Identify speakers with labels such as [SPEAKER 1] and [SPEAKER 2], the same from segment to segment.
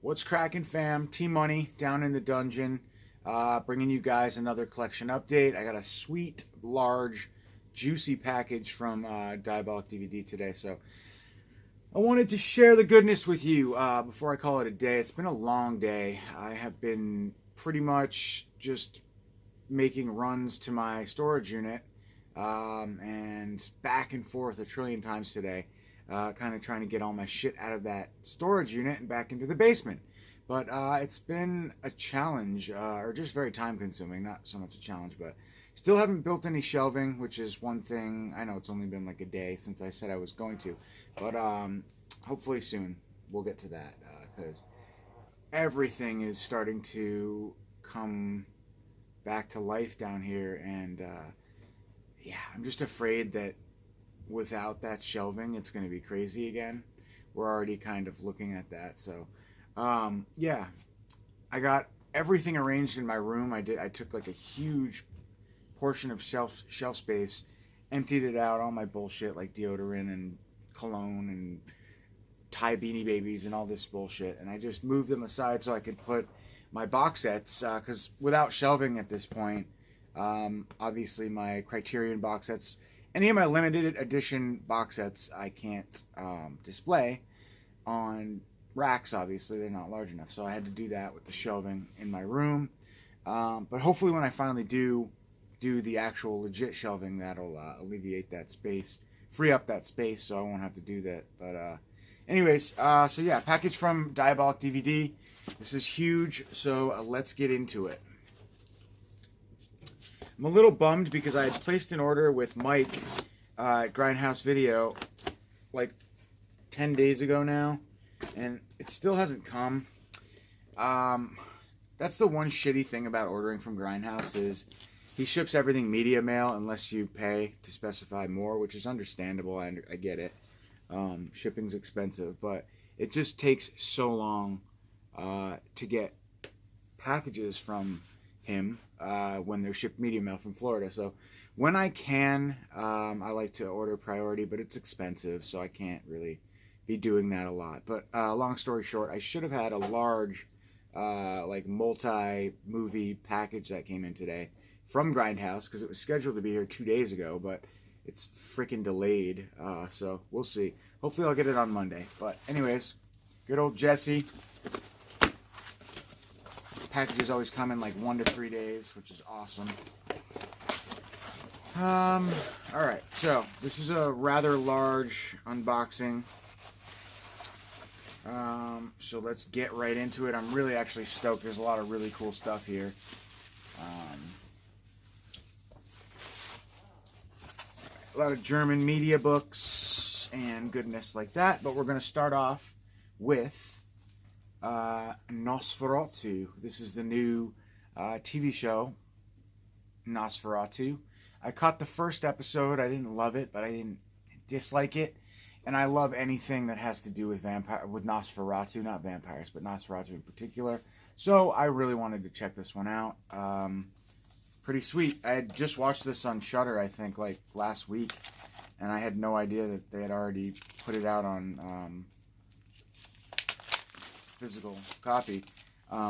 [SPEAKER 1] What's cracking, fam? T-Money down in the dungeon, bringing you guys another collection update. I got a sweet, large, juicy package from Diabolic DVD today, so I wanted to share the goodness with you before I call it a day. It's been a long day. I have been pretty much just making runs to my storage unit and back and forth a trillion times today. Kind of trying to get all my shit out of that storage unit and back into the basement. But it's been a challenge, or just very time consuming, not so much a challenge, but still haven't built any shelving, which is one thing. I know it's only been like a day since I said I was going to, but hopefully soon we'll get to that, because everything is starting to come back to life down here, and yeah, I'm just afraid that without that shelving, it's going to be crazy again. We're already kind of looking at that. So, yeah, I got everything arranged in my room. I took like a huge portion of shelf space, emptied it out, all my bullshit like deodorant and cologne and Thai Beanie Babies and all this bullshit, and I just moved them aside so I could put my box sets, because without shelving at this point, obviously my Criterion box sets, any of my limited edition box sets I can't display on racks. Obviously they're not large enough, so I had to do that with the shelving in my room, but hopefully when I finally do the actual legit shelving, that'll alleviate that space, free up that space, so I won't have to do that. But anyways, so yeah, package from Diabolic DVD. This is huge, so let's get into it. I'm a little bummed because I had placed an order with Mike at Grindhouse Video like 10 days ago now, and it still hasn't come. That's the one shitty thing about ordering from Grindhouse, is he ships everything media mail unless you pay to specify more, which is understandable. I get it. Shipping's expensive, but it just takes so long to get packages from him when they're shipped media mail from Florida. So when I can, I like to order priority, but it's expensive, so I can't really be doing that a lot. But long story short, I should have had a large like multi-movie package that came in today from Grindhouse, because it was scheduled to be here 2 days ago, but it's freaking delayed, so we'll see. Hopefully I'll get it on Monday. But anyways, good old Jesse. Packages always come in like 1 to 3 days, which is awesome. Alright, so this is a rather large unboxing. So let's get right into it. I'm really actually stoked. There's a lot of really cool stuff here. A lot of German media books and goodness like that, but we're going to start off with Nosferatu. This is the new TV show, Nosferatu. I caught the first episode. I didn't love it, but I didn't dislike it. And I love anything that has to do with Nosferatu, not vampires, but Nosferatu in particular. So I really wanted to check this one out. Pretty sweet. I had just watched this on Shudder, I think, like last week, and I had no idea that they had already put it out on physical copy,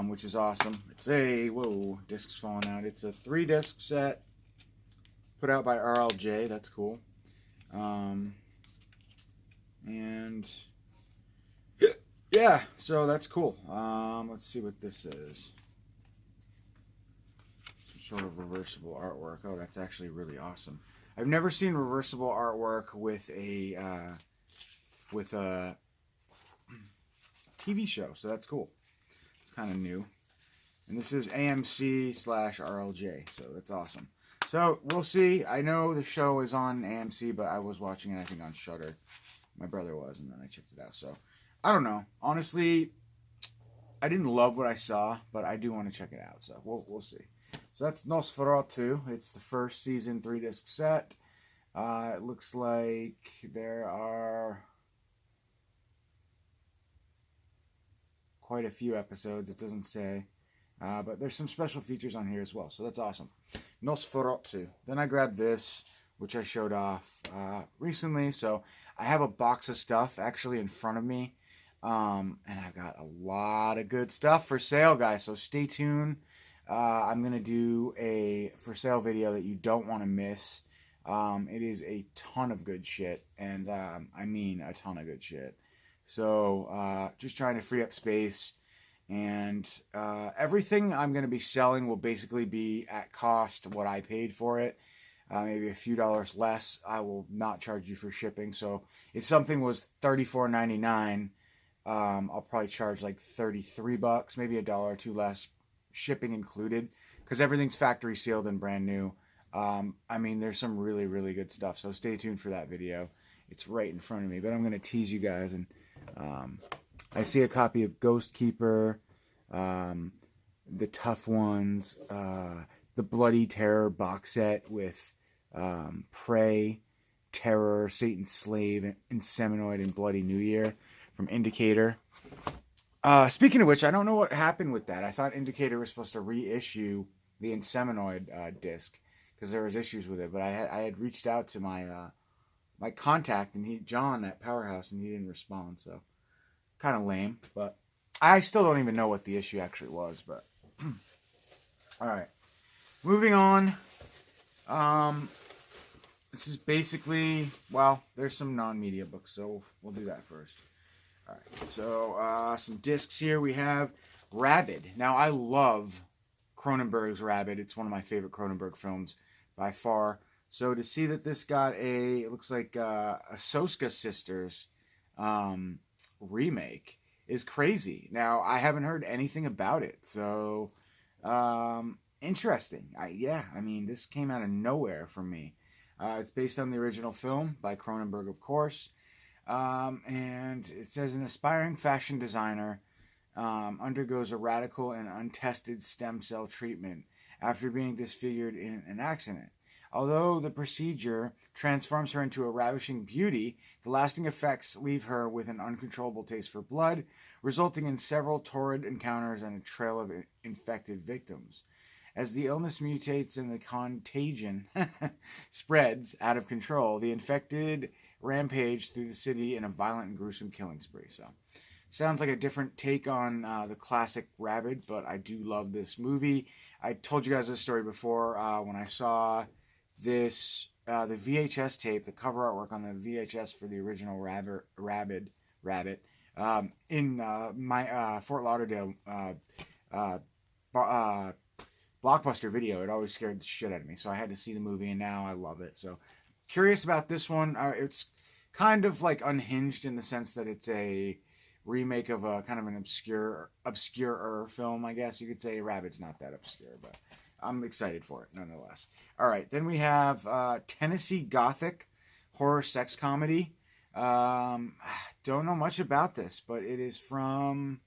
[SPEAKER 1] which is awesome. It's a, whoa, discs falling out. It's a 3-disc set put out by RLJ. That's cool. And yeah, so that's cool. Let's see what this is. Some sort of reversible artwork. Oh, that's actually really awesome. I've never seen reversible artwork with a TV show, so that's cool. It's kind of new. And this is AMC/RLJ, so that's awesome. So we'll see. I know the show is on AMC, but I was watching it, I think, on Shudder. My brother was, and then I checked it out. So I don't know. Honestly, I didn't love what I saw, but I do want to check it out. So we'll see. So that's Nosferatu. It's the first season 3-disc set. It looks like there are quite a few episodes. It doesn't say. But there's some special features on here as well. So that's awesome. Nosferatu. Then I grabbed this, which I showed off recently. So I have a box of stuff actually in front of me. And I've got a lot of good stuff for sale, guys. So stay tuned. I'm gonna do a for sale video that you don't want to miss. It is a ton of good shit, and I mean a ton of good shit. So just trying to free up space, and everything I'm gonna be selling will basically be at cost what I paid for it. Maybe a few dollars less. I will not charge you for shipping. So if something was $34.99, I'll probably charge like $33, maybe a dollar or two less, shipping included, because everything's factory sealed and brand new. I mean, there's some really, really good stuff. So stay tuned for that video. It's right in front of me, but I'm going to tease you guys. And I see a copy of Ghost Keeper, the Tough Ones, the Bloody Terror box set with Prey, Terror, Satan's Slave, Inseminoid, and Bloody New Year from Indicator. Speaking of which, I don't know what happened with that. I thought Indicator was supposed to reissue the Inseminoid disc because there was issues with it, but I had reached out to my my contact, and John at Powerhouse, and he didn't respond. So kind of lame, but I still don't even know what the issue actually was. But all right, moving on. This is basically, well, there's some non-media books, so we'll do that first. All right, so some discs here. We have Rabid. Now, I love Cronenberg's Rabid. It's one of my favorite Cronenberg films by far. So to see that this got it looks like a Soska Sisters remake is crazy. Now, I haven't heard anything about it, so interesting. I mean, this came out of nowhere for me. It's based on the original film by Cronenberg, of course. And it says an aspiring fashion designer undergoes a radical and untested stem cell treatment after being disfigured in an accident. Although the procedure transforms her into a ravishing beauty, the lasting effects leave her with an uncontrollable taste for blood, resulting in several torrid encounters and a trail of infected victims. As the illness mutates and the contagion spreads out of control, the infected rampage through the city in a violent and gruesome killing spree. So, sounds like a different take on the classic Rabid, but I do love this movie. I told you guys this story before when I saw this, the VHS tape, the cover artwork on the VHS for the original Rabid, in my Fort Lauderdale Blockbuster video. It always scared the shit out of me, so I had to see the movie, and now I love it. So curious about this one. It's kind of like unhinged in the sense that it's a remake of a kind of an obscure film, I guess you could say. Rabbit's not that obscure, but I'm excited for it nonetheless. All right, then we have Tennessee Gothic horror sex comedy. Don't know much about this, but it is from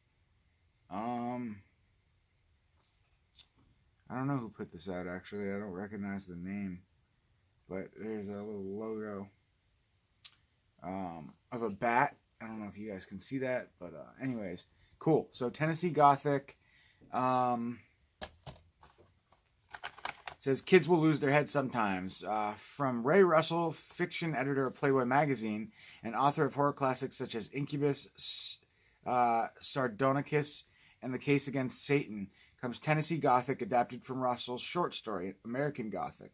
[SPEAKER 1] I don't know who put this out, actually. I don't recognize the name. But there's a little logo of a bat. I don't know if you guys can see that. But anyways, cool. So Tennessee Gothic. It says, kids will lose their heads sometimes. From Ray Russell, fiction editor of Playboy magazine and author of horror classics such as Incubus, Sardonicus, and The Case Against Satan, comes Tennessee Gothic, adapted from Russell's short story, American Gothic.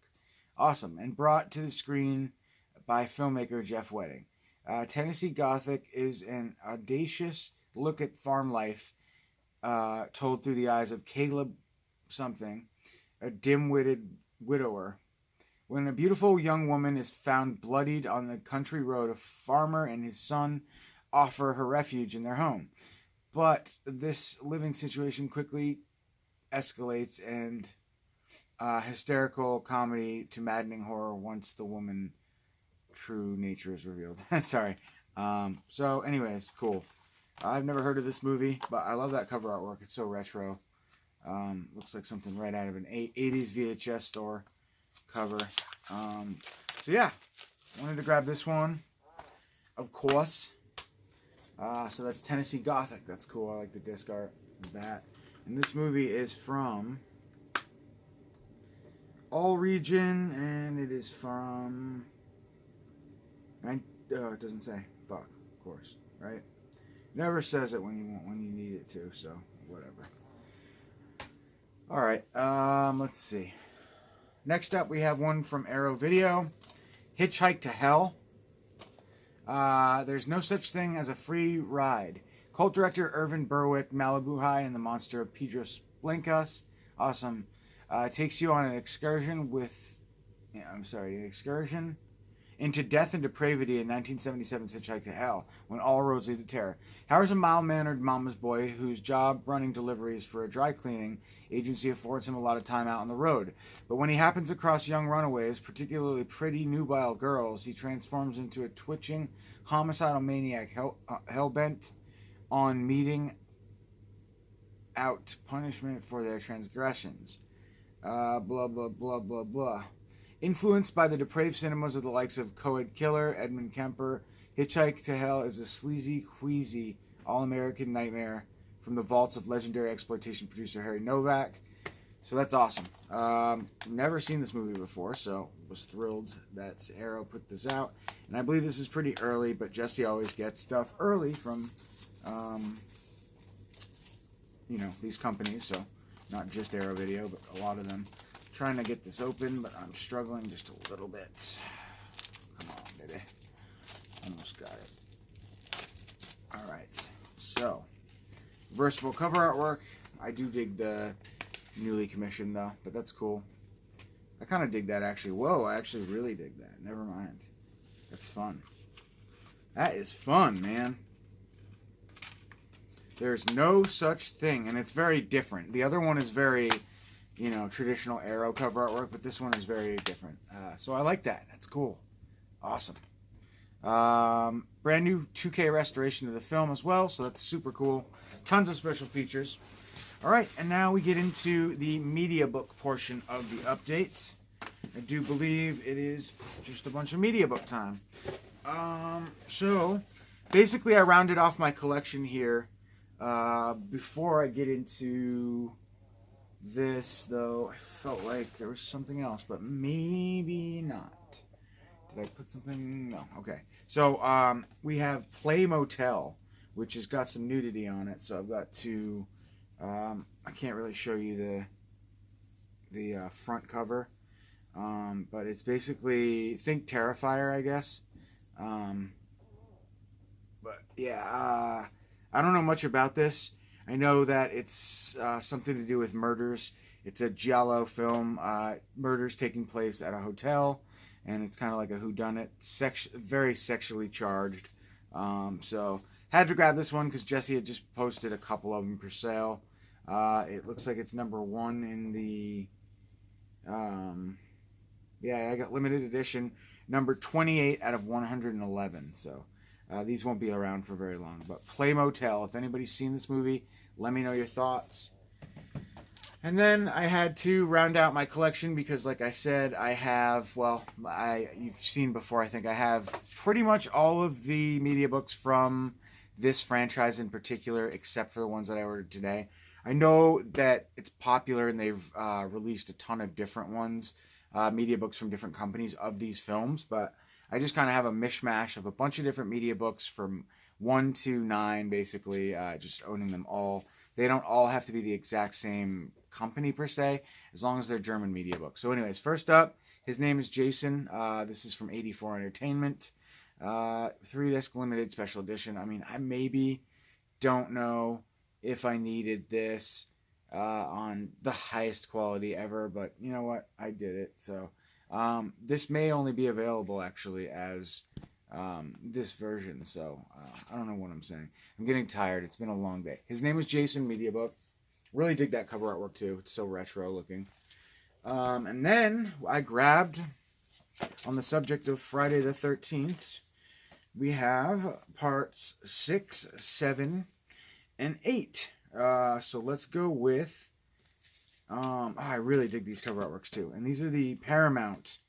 [SPEAKER 1] Awesome. And brought to the screen by filmmaker Jeff Wedding. Tennessee Gothic is an audacious look at farm life told through the eyes of Caleb something, a dim-witted widower. When a beautiful young woman is found bloodied on the country road, a farmer and his son offer her refuge in their home. But this living situation quickly escalates and hysterical comedy to maddening horror once the woman's true nature is revealed. Sorry. So anyways, cool. I've never heard of this movie, but I love that cover artwork. It's so retro. Looks like something right out of an 80s VHS store cover. So yeah, wanted to grab this one, of course. So that's Tennessee Gothic. That's cool. I like the disc art of that. And this movie is from All Region, and it is from... it doesn't say. Fuck, of course, right? Never says it when you need it to, so whatever. All right, let's see. Next up, we have one from Arrow Video, Hitchhike to Hell. There's no such thing as a free ride. Cult director Irvin Berwick, Malibu High, and the monster of Pedros Blancas, awesome, takes you on an excursion into death and depravity in 1977's Hitchhike to Hell, when all roads lead to terror. Howard's a mild-mannered mama's boy whose job running deliveries for a dry cleaning agency affords him a lot of time out on the road. But when he happens across young runaways, particularly pretty nubile girls, he transforms into a twitching, homicidal maniac hell-bent on meting out punishment for their transgressions. Blah, blah, blah, blah, blah. Influenced by the depraved cinemas of the likes of Coed Killer, Edmund Kemper, Hitchhike to Hell is a sleazy, queasy, all-American nightmare from the vaults of legendary exploitation producer Harry Novak. So that's awesome. Never seen this movie before, so was thrilled that Arrow put this out. And I believe this is pretty early, but Jesse always gets stuff early from, these companies. So not just Arrow Video, but a lot of them. Trying to get this open, but I'm struggling just a little bit. Come on, baby. Almost got it. Alright, so reversible cover artwork. I do dig the newly commissioned though, but that's cool. I kind of dig that actually. Whoa, I actually really dig that. Never mind. That's fun. That is fun, man. There's no such thing, and it's very different. The other one is very, traditional Arrow cover artwork, but this one is very different. So I like that. That's cool. Awesome. Brand new 2K restoration of the film as well, so that's super cool. Tons of special features. All right, and now we get into the media book portion of the update. I do believe it is just a bunch of media book time. So basically I rounded off my collection here. Before I get into this, though, I felt like there was something else, but maybe not. Did I put something? No. Okay. So we have Play Motel, which has got some nudity on it. So I've got to. I can't really show you the front cover, but it's basically think Terrifier, I guess. But yeah, I don't know much about this. I know that it's something to do with murders. It's a giallo film. Murders taking place at a hotel, and it's kind of like a whodunit, very sexually charged. So had to grab this one because Jesse had just posted a couple of them for sale. It looks like it's number 1 in the. I got limited edition, number 28 out of 111. So. These won't be around for very long. But Play Motel, if anybody's seen this movie, let me know your thoughts. And then I had to round out my collection because, like I said, I have, you've seen before, I think I have pretty much all of the media books from this franchise in particular, except for the ones that I ordered today. I know that it's popular and they've released a ton of different ones, media books from different companies of these films, but I just kind of have a mishmash of a bunch of different media books from 1 to 9, basically, just owning them all. They don't all have to be the exact same company, per se, as long as they're German media books. So anyways, first up, his name is Jason. This is from 84 Entertainment. 3-disc limited special edition. I mean, I maybe don't know if I needed this on the highest quality ever, but you know what? I did it, so... this may only be available actually as this version, so I don't know what I'm saying. I'm getting tired. It's been a long day. His name is Jason, media book. Really dig that cover artwork too. It's so retro looking. And then I grabbed, on the subject of Friday the 13th, we have parts 6, 7, and 8. So let's go with... I really dig these cover artworks too. And these are the Paramount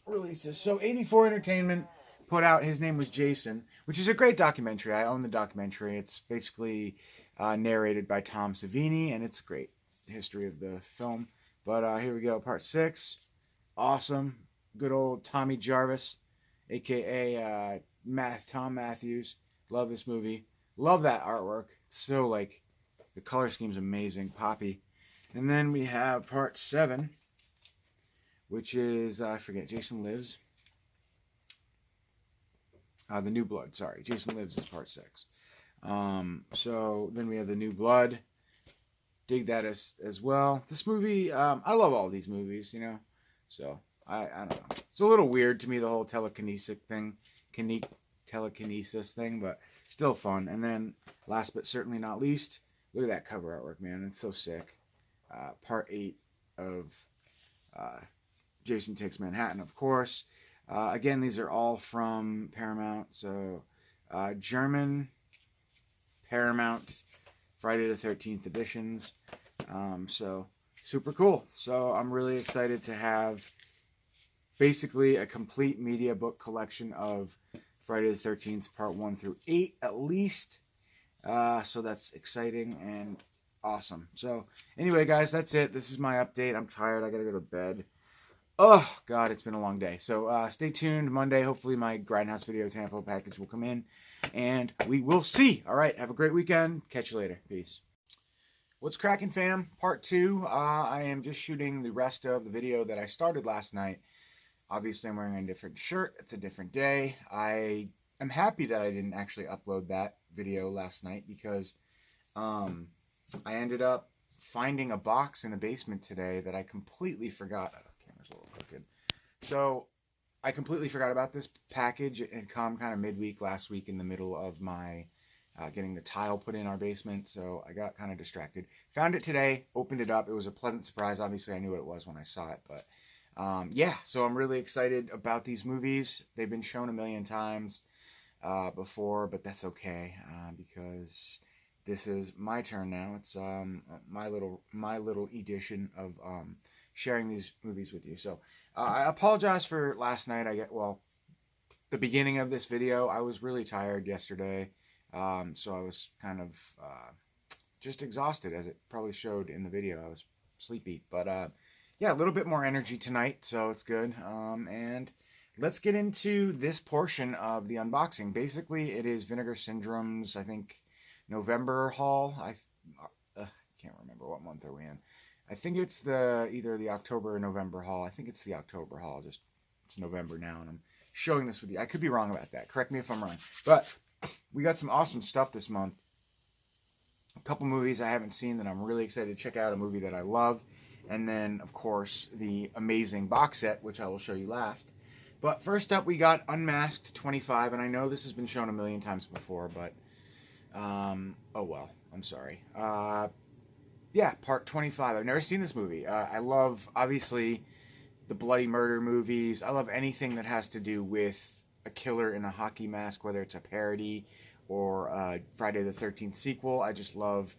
[SPEAKER 1] releases. So 84 Entertainment put out His Name Was Jason, which is a great documentary. I own the documentary. It's basically narrated by Tom Savini, and it's a great history of the film. But here we go, part 6. Awesome. Good old Tommy Jarvis, a.k.a. Tom Matthews. Love this movie. Love that artwork. It's so, like, the color scheme's amazing. Poppy. And then we have part 7, which is, I forget, Jason Lives. The New Blood, sorry. Jason Lives is part 6. So then we have The New Blood. Dig that as well. This movie, I love all these movies, you know. So, I don't know. It's a little weird to me, the whole telekinesis thing. Telekinesis thing, but still fun. And then, last but certainly not least, look at that cover artwork, man. It's so sick. Part 8 of Jason Takes Manhattan, of course. Again, these are all from Paramount. So, German Paramount Friday the 13th editions. So, super cool. So, I'm really excited to have basically a complete media book collection of Friday the 13th, part 1 through 8 at least. So, that's exciting and awesome. So, anyway, guys, that's it. This is my update. I'm tired. I got to go to bed. Oh, God, it's been a long day. So, stay tuned. Monday, hopefully my Grindhouse Video Tampo package will come in. And we will see. All right, have a great weekend. Catch you later. Peace. What's cracking, fam? Part 2. I am just shooting the rest of the video that I started last night. Obviously, I'm wearing a different shirt. It's a different day. I am happy that I didn't actually upload that video last night because I ended up finding a box in the basement today that I completely forgot. Camera's a little crooked. So I completely forgot about this package. It had come kind of midweek last week in the middle of my getting the tile put in our basement. So I got kind of distracted. Found it today, opened it up. It was a pleasant surprise. Obviously, I knew what it was when I saw it. But yeah, so I'm really excited about these movies. They've been shown a million times before, but that's okay because this is my turn now. It's my little edition of sharing these movies with you. So I apologize for last night. The beginning of this video, I was really tired yesterday. So I was kind of just exhausted, as it probably showed in the video. I was sleepy, but yeah, a little bit more energy tonight, so it's good. And let's get into this portion of the unboxing. Basically, it is Vinegar Syndrome's, I think, November haul. I can't remember what month are we in. I think it's either the October or November haul. I think it's the October haul. Just it's November now, and I'm showing this with you. I could be wrong about that. Correct me if I'm wrong. But we got some awesome stuff this month. A couple movies I haven't seen that I'm really excited to check out. A movie that I love. And then, of course, the amazing box set, which I will show you last. But first up, we got Unmasked 25. And I know this has been shown a million times before, but oh well, I'm sorry. Yeah, part 25. I've never seen this movie. I love, obviously, the bloody murder movies. I love anything that has to do with a killer in a hockey mask, whether it's a parody or a Friday the 13th sequel. I just love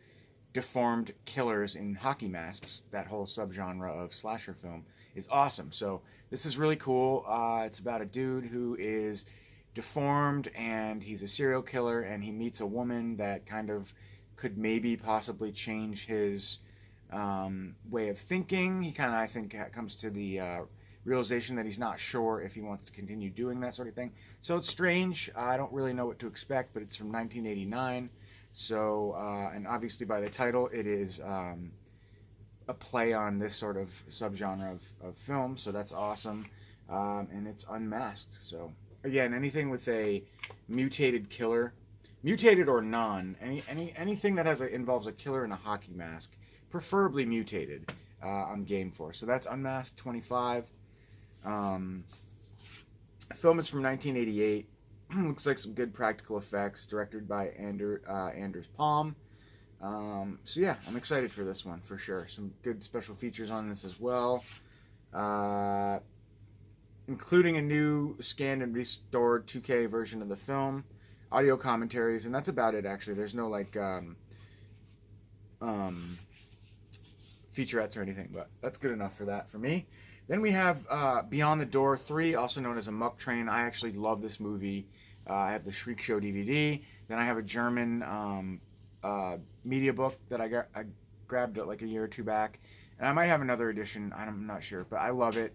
[SPEAKER 1] deformed killers in hockey masks. That whole subgenre of slasher film is awesome. So this is really cool. It's about a dude who is deformed and he's a serial killer, and he meets a woman that kind of could maybe possibly change his way of thinking. He kind of, I think, comes to the realization that he's not sure if he wants to continue doing that sort of thing. So it's strange. I don't really know what to expect, but it's from 1989. So, and obviously by the title, it is a play on this sort of subgenre of film. So that's awesome. And it's unmasked. So again, anything with a mutated killer, mutated or non, anything that involves a killer in a hockey mask, preferably mutated, I'm game for. So that's Unmasked 25. The film is from 1988. Looks like some good practical effects, directed by Anders Palm. So yeah, I'm excited for this one for sure. Some good special features on this as well, including a new scanned and restored 2K version of the film, audio commentaries, and that's about it. Actually, there's no like featurettes or anything, but that's good enough for that for me. Then we have Beyond the Door 3, also known as a Muck Train. I actually love this movie. I have the Shriek Show DVD. Then I have a German media book that I grabbed like a year or two back. And I might have another edition. I'm not sure, but I love it.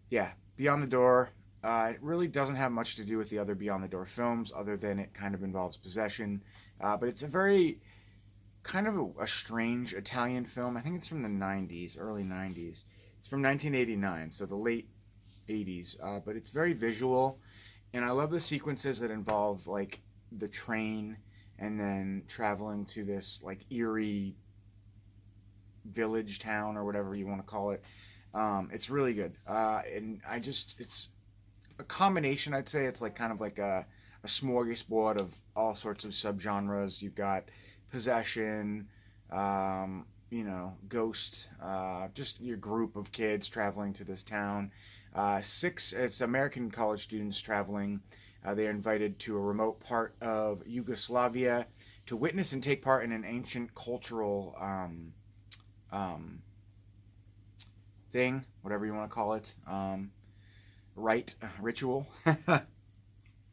[SPEAKER 1] Yeah, Beyond the Door. It really doesn't have much to do with the other Beyond the Door films, other than it kind of involves possession. But it's a very kind of a strange Italian film. I think it's from the 90s, early 90s. It's from 1989, so the late 80s. But it's very visual, and I love the sequences that involve like the train and then traveling to this like eerie village town or whatever you want to call it. It's really good, and it's a combination. I'd say it's like kind of like a smorgasbord of all sorts of subgenres. You've got possession, ghost, just your group of kids traveling to this town. It's American college students traveling. They're invited to a remote part of Yugoslavia to witness and take part in an ancient cultural thing, whatever you want to call it, ritual.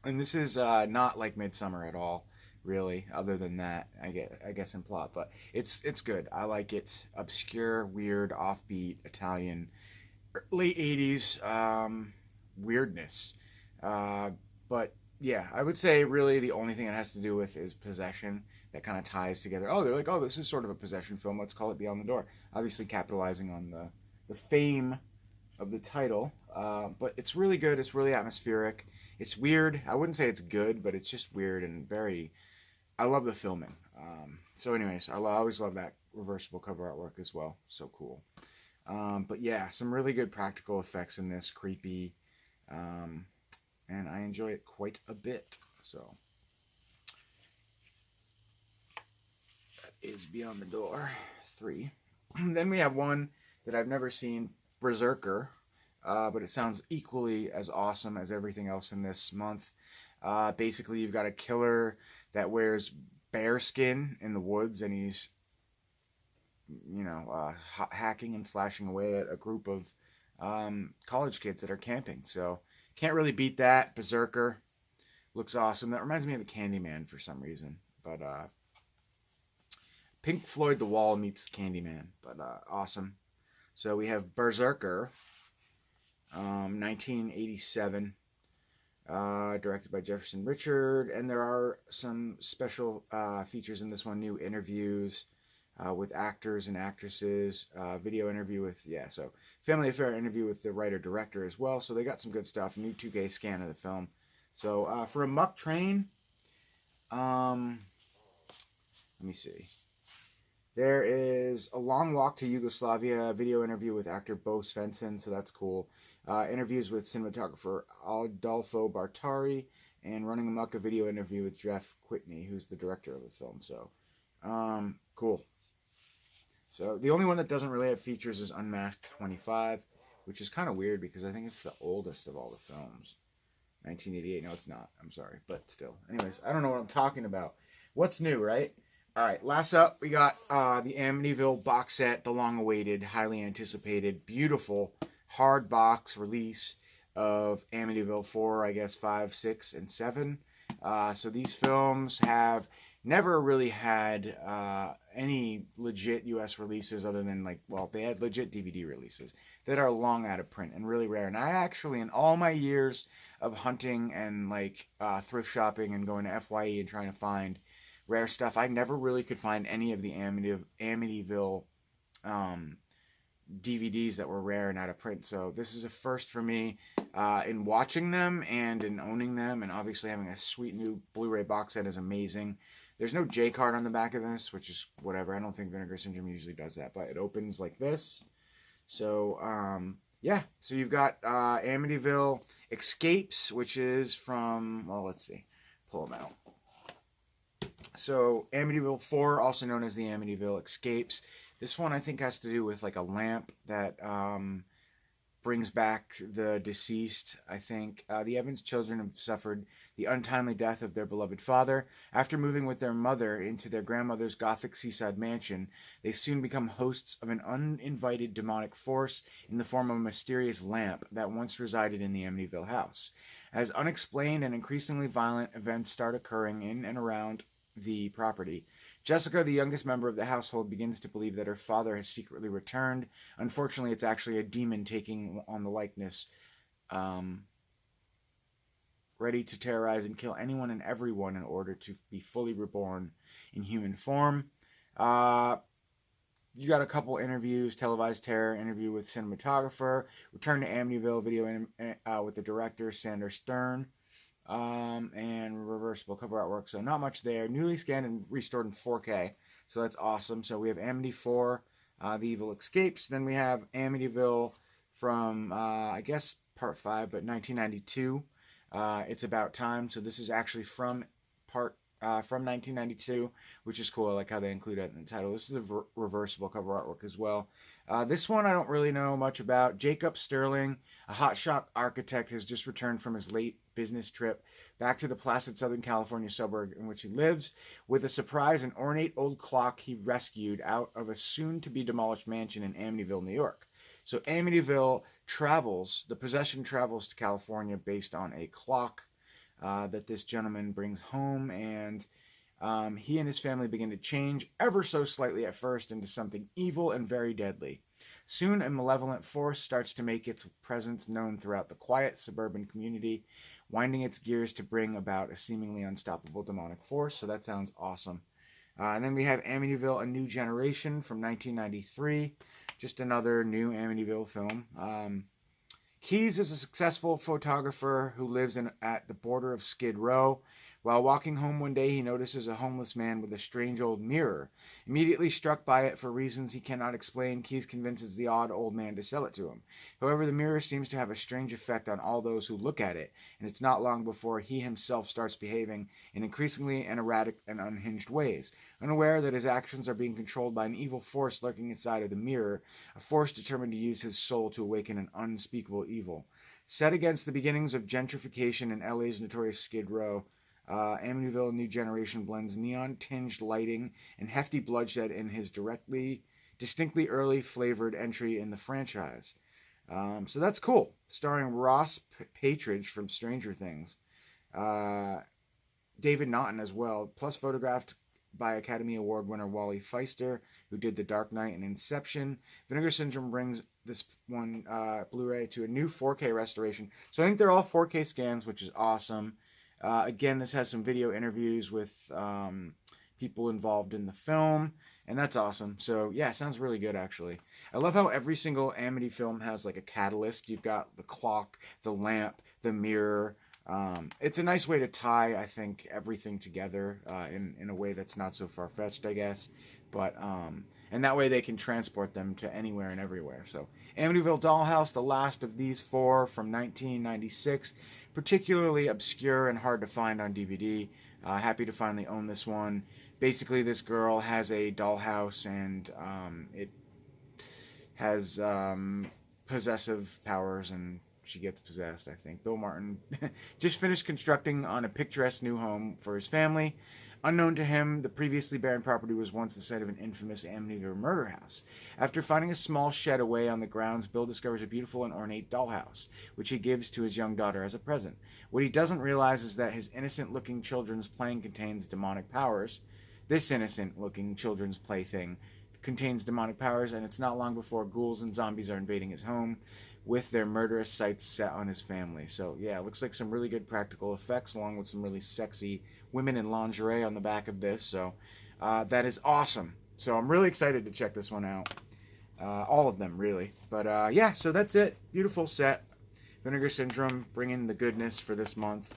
[SPEAKER 1] And this is not like Midsummer at all, really. Other than that, I guess in plot, but it's good. I like it. Obscure, weird, offbeat Italian, late '80s weirdness. But yeah, I would say really the only thing it has to do with is possession. That kind of ties together. Oh, they're like, oh, this is sort of a possession film. Let's call it Beyond the Door. Obviously, capitalizing on the fame of the title. But it's really good. It's really atmospheric. It's weird. I wouldn't say it's good, but it's just weird and very. I love the filming. So, anyways, I always love that reversible cover artwork as well. So cool. But yeah, some really good practical effects in this. Creepy. And I enjoy it quite a bit. So that is Beyond the Door 3. Then we have one that I've never seen, Berserker, but it sounds equally as awesome as everything else in this month. Basically, you've got a killer that wears bear skin in the woods, and he's, hacking and slashing away at a group of college kids that are camping. So can't really beat that. Berserker looks awesome. That reminds me of the Candyman for some reason, but Pink Floyd The Wall meets Candyman, but awesome. So we have Berserker, 1987, directed by Jefferson Richard, and there are some special features in this one, new interviews with actors and actresses, video interview with, so family affair interview with the writer-director as well, so they got some good stuff, new 2K scan of the film. So for a muck train, let me see. There is A Long Walk to Yugoslavia, video interview with actor Bo Svensson, so that's cool. Interviews with cinematographer Adolfo Bartari, and Running Amok, a video interview with Jeff Whitney, who's the director of the film. So, cool. So, the only one that doesn't really have features is Unmasked 25, which is kind of weird because I think it's the oldest of all the films. 1988. No, it's not. I'm sorry, but still. Anyways, I don't know what I'm talking about. What's new, right? All right, last up, we got the Amityville box set, the long-awaited, highly anticipated, beautiful hard box release of Amityville 4, I guess 5, 6, and 7. So these films have never really had any legit U.S. releases other than, they had legit DVD releases that are long out of print and really rare. And I actually, in all my years of hunting and, thrift shopping and going to FYE and trying to find rare stuff, I never really could find any of the Amityville DVDs that were rare and out of print. So this is a first for me in watching them and in owning them, and obviously having a sweet new Blu-ray box set is amazing. There's no J card on the back of this, which is whatever. I don't think Vinegar Syndrome usually does that, but it opens like this. So so you've got Amityville Escapes, which is from, let's see, pull them out. So Amityville 4, also known as the Amityville Escapes. This one I think has to do with a lamp that brings back the deceased. I think the Evans children have suffered the untimely death of their beloved father. After moving with their mother into their grandmother's Gothic seaside mansion, they soon become hosts of an uninvited demonic force in the form of a mysterious lamp that once resided in the Amityville house. As unexplained and increasingly violent events start occurring in and around the property, Jessica, the youngest member of the household, begins to believe that her father has secretly returned. Unfortunately, it's actually a demon taking on the likeness ready to terrorize and kill anyone and everyone in order to be fully reborn in human form. You got a couple interviews, televised terror interview with cinematographer, return to Amityville video with the director Sander Stern, and reversible cover artwork. So not much there. Newly scanned and restored in 4K. So that's awesome. So we have Amity 4, The Evil Escapes. Then we have Amityville from, I guess, part 5, but 1992. It's About Time. So this is actually from 1992, which is cool. I like how they include it in the title. This is a reversible cover artwork as well. This one I don't really know much about. Jacob Sterling, a hotshot architect, has just returned from his late business trip back to the placid Southern California suburb in which he lives with a surprise and ornate old clock he rescued out of a soon-to-be demolished mansion in Amityville, New York. So Amityville travels, the possession travels to California based on a clock that this gentleman brings home, and he and his family begin to change ever so slightly at first into something evil and very deadly. Soon a malevolent force starts to make its presence known throughout the quiet suburban community, winding its gears to bring about a seemingly unstoppable demonic force. So that sounds awesome. And then we have Amityville, A New Generation from 1993. Just another new Amityville film. Keyes is a successful photographer who lives at the border of Skid Row. While walking home one day, he notices a homeless man with a strange old mirror. Immediately struck by it for reasons he cannot explain, Keyes convinces the odd old man to sell it to him. However, the mirror seems to have a strange effect on all those who look at it, and it's not long before he himself starts behaving in increasingly erratic and unhinged ways, unaware that his actions are being controlled by an evil force lurking inside of the mirror, a force determined to use his soul to awaken an unspeakable evil. Set against the beginnings of gentrification in LA's notorious Skid Row, Amityville New Generation blends neon-tinged lighting and hefty bloodshed in his distinctly early flavored entry in the franchise. So that's cool. Starring Ross Patridge from Stranger Things. David Naughton as well, plus photographed by Academy Award winner Wally Pfister, who did The Dark Knight and Inception. Vinegar Syndrome brings this one Blu-ray to a new 4K restoration. So I think they're all 4K scans, which is awesome. Again, this has some video interviews with people involved in the film, and that's awesome. So yeah, it sounds really good actually. I love how every single Amity film has like a catalyst. You've got the clock, the lamp, the mirror. It's a nice way to tie, I think, everything together in a way that's not so far-fetched, I guess. But and that way they can transport them to anywhere and everywhere. So Amityville Dollhouse, the last of these 4 from 1996. Particularly obscure and hard to find on DVD. Happy to finally own this one. Basically, this girl has a dollhouse, and it has possessive powers, and she gets possessed, I think. Bill Martin just finished constructing on a picturesque new home for his family. Unknown to him, the previously barren property was once the site of an infamous Amityville murder house. After finding a small shed away on the grounds, Bill discovers a beautiful and ornate dollhouse, which he gives to his young daughter as a present. What he doesn't realize is that his innocent-looking children's plane contains demonic powers. This innocent-looking children's plaything contains demonic powers, and it's not long before ghouls and zombies are invading his home with their murderous sights set on his family. So yeah, it looks like some really good practical effects along with some really sexy women in lingerie on the back of this. So that is awesome. So I'm really excited to check this one out. All of them, really. But yeah, so that's it. Beautiful set. Vinegar Syndrome bringing the goodness for this month.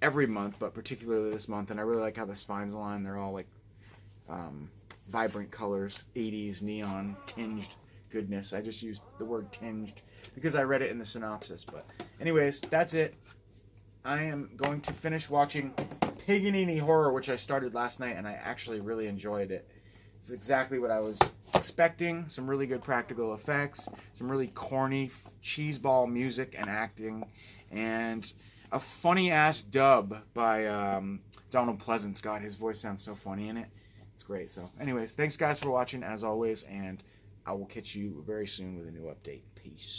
[SPEAKER 1] Every month, but particularly this month. And I really like how the spines align. They're all like vibrant colors, 80s neon tinged goodness. I just used the word tinged because I read it in the synopsis. But anyways, that's it. I am going to finish watching Paganini Horror, which I started last night, and I actually really enjoyed it. It's exactly what I was expecting. Some really good practical effects, some really corny cheeseball music and acting, and a funny-ass dub by Donald Pleasance. God, his voice sounds so funny in it. It's great. So anyways, thanks guys for watching as always, and I will catch you very soon with a new update. Peace.